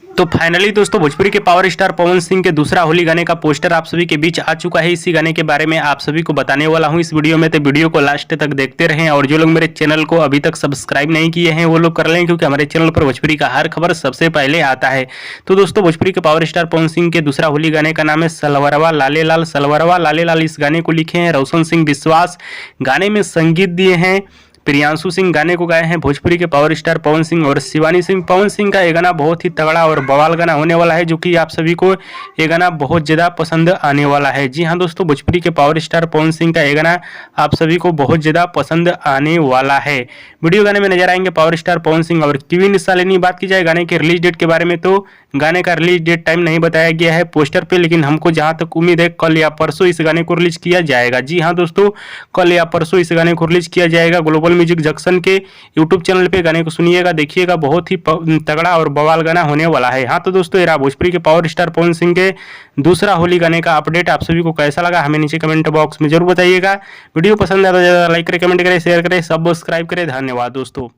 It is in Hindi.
तो फाइनली दोस्तों भोजपुरी के पावर स्टार पवन सिंह के दूसरा होली गाने का पोस्टर आप सभी के बीच आ चुका है। इसी गाने के बारे में आप सभी को बताने वाला हूं इस वीडियो में, तो वीडियो को लास्ट तक देखते रहें। और जो लोग मेरे चैनल को अभी तक सब्सक्राइब नहीं किए हैं वो लोग कर लें, क्योंकि हमारे चैनल पर भोजपुरी का हर खबर सबसे पहले आता है। तो दोस्तों भोजपुरी के पावर स्टार पवन सिंह के दूसरा होली गाने का नाम है सलवरवा लाले लाल। सलवरवा लाले लाल इस गाने को लिखे हैं रोशन सिंह विश्वास, गाने में संगीत दिए हैं प्रियांशु सिंह, गाने को गाए हैं भोजपुरी के पावर स्टार पवन सिंह और शिवानी सिंह। पवन सिंह का ये गाना बहुत ही तगड़ा और बवाल गाना होने वाला है, जो कि आप सभी को ये गाना बहुत ज़्यादा पसंद आने वाला है। जी हाँ दोस्तों, भोजपुरी के पावर स्टार पवन सिंह का ये गाना आप सभी को बहुत ज़्यादा पसंद आने वाला है। वीडियो गाने में नजर आएंगे पावर स्टार पवन सिंह और क्वीन सालिनी। बात की जाए गाने के रिलीज डेट के बारे में, तो गाने का रिलीज डेट टाइम नहीं बताया गया है पोस्टर पे, लेकिन हमको जहां तक उम्मीद है कल या परसों इस गाने को रिलीज किया जाएगा। जी हाँ दोस्तों, कल या परसों इस गाने को रिलीज किया जाएगा। ग्लोबल म्यूजिक जंक्शन के यूट्यूब चैनल पे गाने को सुनिएगा, देखिएगा, बहुत ही तगड़ा और बवाल गाना होने वाला है। हाँ तो दोस्तों, ये रहा भोजपुरी के पावर स्टार पवन सिंह के दूसरा होली गाने का अपडेट। आप सभी को कैसा लगा हमें नीचे कमेंट बॉक्स में जरूर बताइएगा। वीडियो पसंद आया तो ज़्यादा लाइक करें, कमेंट करें, शेयर करें, सब्सक्राइब करें। धन्यवाद दोस्तों।